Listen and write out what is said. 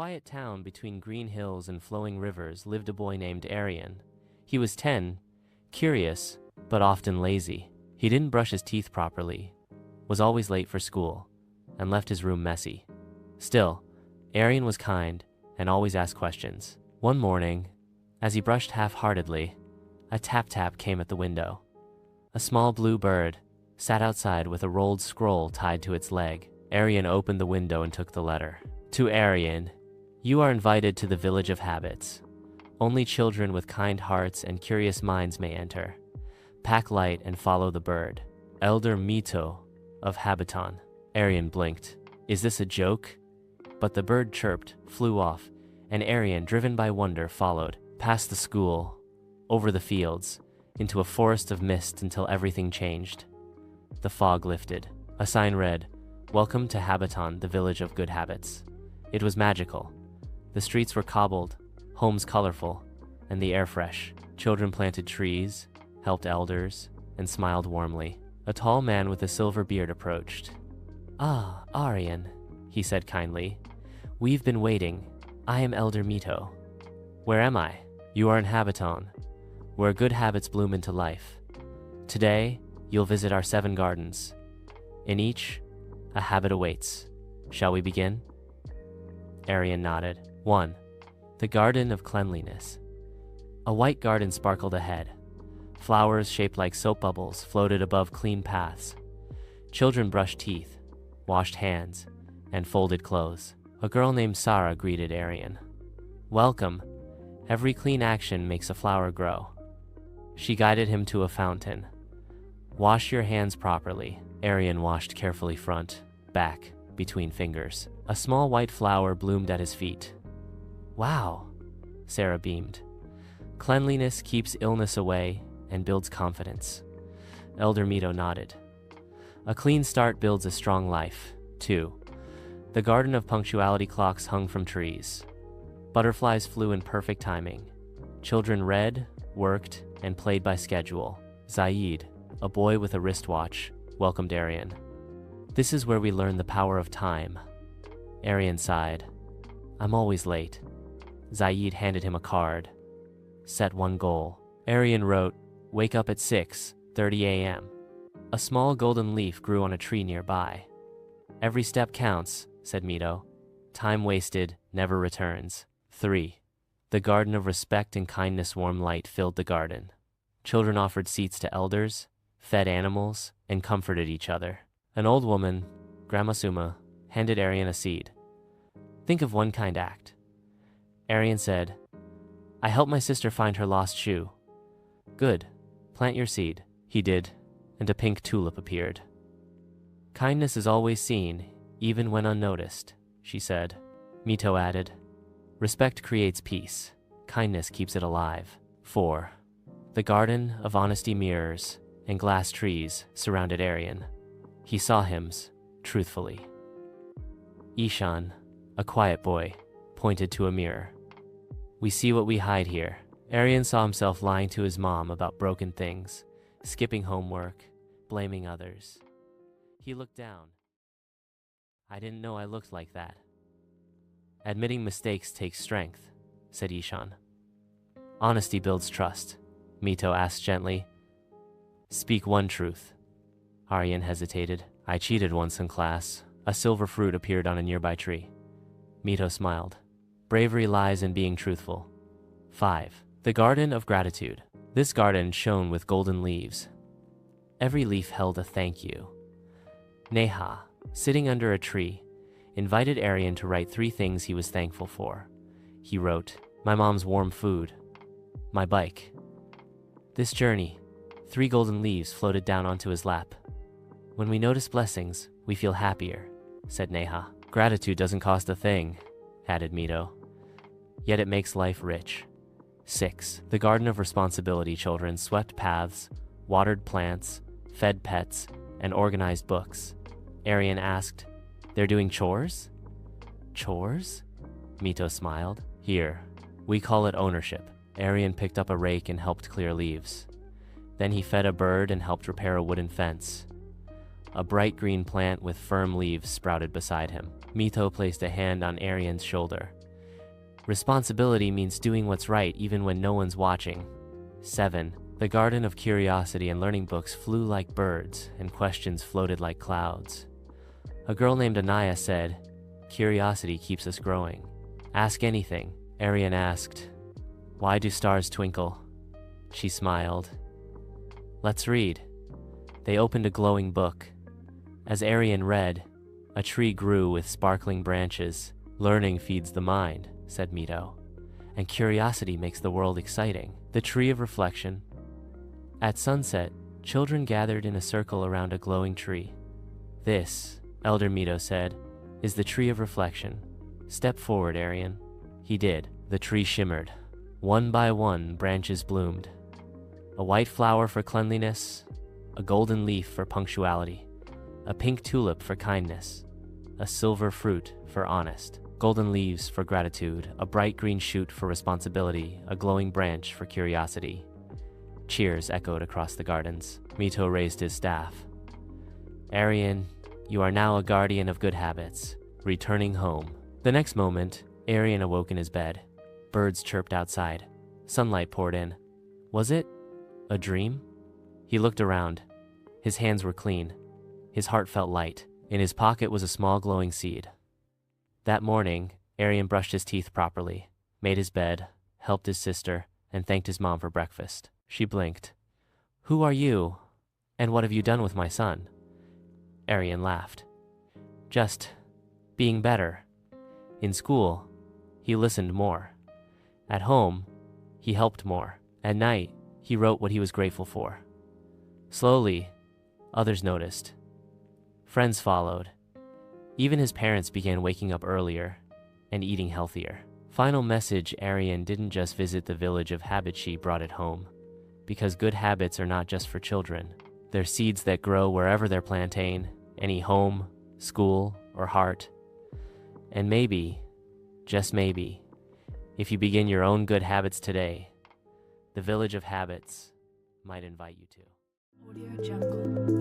quiet town between green hills and flowing rivers lived a boy named Arian. He was 10, curious, but often lazy. He didn't brush his teeth properly, was always late for school, and left his room messy. Still, Arian was kind and always asked questions. One morning, as he brushed half-heartedly, a tap-tap came at the window. A small blue bird sat outside with a rolled scroll tied to its leg. Arian opened the window and took the letter. To Arian, you are invited to the Village of Habits. Only children with kind hearts and curious minds may enter. Pack light and follow the bird. Elder Mito of Habiton. Arian blinked. Is this a joke? But the bird chirped, flew off, and Arian, driven by wonder, followed, past the school, over the fields, into a forest of mist until everything changed. The fog lifted. A sign read, "Welcome to Habiton, the village of good habits." It was magical. The streets were cobbled, homes colorful, and the air fresh. Children planted trees, helped elders, and smiled warmly. A tall man with a silver beard approached. "Ah, Arian," he said kindly. "We've been waiting. I am Elder Mito." "Where am I?" "You are in Habiton, where good habits bloom into life. Today, you'll visit our 7 gardens. In each, a habit awaits. Shall we begin?" Arian nodded. 1. The Garden of Cleanliness. A white garden sparkled ahead. Flowers shaped like soap bubbles floated above clean paths. Children brushed teeth, washed hands, and folded clothes. A girl named Sarah greeted Arian. "Welcome. Every clean action makes a flower grow." She guided him to a fountain. "Wash your hands properly." Arian washed carefully front, back, between fingers. A small white flower bloomed at his feet. "Wow," Sarah beamed. "Cleanliness keeps illness away and builds confidence." Elder Mito nodded. "A clean start builds a strong life." 2. The garden of punctuality clocks hung from trees. Butterflies flew in perfect timing. Children read, worked, and played by schedule. Zaid, a boy with a wristwatch, welcomed Arian. "This is where we learn the power of time." Arian sighed. "I'm always late." Zaid handed him a card. "Set one goal." Arian wrote, "Wake up at 6:30 a.m. A small golden leaf grew on a tree nearby. "Every step counts," said Mito. "Time wasted never returns." 3. The garden of respect and kindness. Warm light filled the garden. Children offered seats to elders, fed animals, and comforted each other. An old woman, Grandma Suma, handed Arian a seed. "Think of one kind act." Arian said, "I helped my sister find her lost shoe." "Good. Plant your seed." He did, and a pink tulip appeared. "Kindness is always seen, even when unnoticed," she said. Mito added, "Respect creates peace. Kindness keeps it alive." 4. The garden of honesty. Mirrors and glass trees surrounded Arian. He saw hymns, truthfully. Ishan, a quiet boy, pointed to a mirror. "We see what we hide here." Arian saw himself lying to his mom about broken things, skipping homework, blaming others. He looked down. "I didn't know I looked like that." "Admitting mistakes takes strength," said Ishan. "Honesty builds trust," Mito asked gently. "Speak one truth." Arian hesitated. "I cheated once in class." A silver fruit appeared on a nearby tree. Mito smiled. "Bravery lies in being truthful." 5. The Garden of Gratitude. This garden shone with golden leaves. Every leaf held a thank you. Neha, sitting under a tree, invited Arian to write 3 things he was thankful for. He wrote, "My mom's warm food. My bike. This journey." 3 golden leaves floated down onto his lap. "When we notice blessings, we feel happier," said Neha. "Gratitude doesn't cost a thing," added Mito. "Yet it makes life rich." 6. The Garden of Responsibility. Children swept paths, watered plants, fed pets, and organized books. Arian asked, "They're doing chores?" "Chores?" Mito smiled. "Here, we call it ownership." Arian picked up a rake and helped clear leaves. Then he fed a bird and helped repair a wooden fence. A bright green plant with firm leaves sprouted beside him. Mito placed a hand on Arian's shoulder. Responsibility means doing what's right even when no one's watching. 7. The garden of curiosity and learning books flew like birds, and questions floated like clouds. A girl named Anaya said, "Curiosity keeps us growing." "Ask anything," Arian asked. "Why do stars twinkle?" She smiled. "Let's read." They opened a glowing book. As Arian read, a tree grew with sparkling branches. "Learning feeds the mind," said Mito, "and curiosity makes the world exciting." The tree of reflection. At sunset, children gathered in a circle around a glowing tree. "This," Elder Mito said, "is the tree of reflection. Step forward, Arian." He did. The tree shimmered. One by one, branches bloomed. A white flower for cleanliness, a golden leaf for punctuality, a pink tulip for kindness, a silver fruit for honest, golden leaves for gratitude, a bright green shoot for responsibility, a glowing branch for curiosity. Cheers echoed across the gardens. Mito raised his staff. "Arian, you are now a guardian of good habits, returning home." The next moment, Arian awoke in his bed. Birds chirped outside. Sunlight poured in. Was it a dream? He looked around. His hands were clean. His heart felt light. In his pocket was a small glowing seed. That morning, Arian brushed his teeth properly, made his bed, helped his sister, and thanked his mom for breakfast. She blinked. "Who are you? And what have you done with my son?" Arian laughed. "Just being better. In school, he listened more. At home, he helped more. At night, he wrote what he was grateful for." Slowly, others noticed. Friends followed. Even his parents began waking up earlier and eating healthier. Final message: Arian didn't just visit the village of habits, she brought it home. Because good habits are not just for children. They're seeds that grow wherever they're planted, any home, school, or heart. And maybe, just maybe, if you begin your own good habits today, the village of habits might invite you to. Audio Jungle.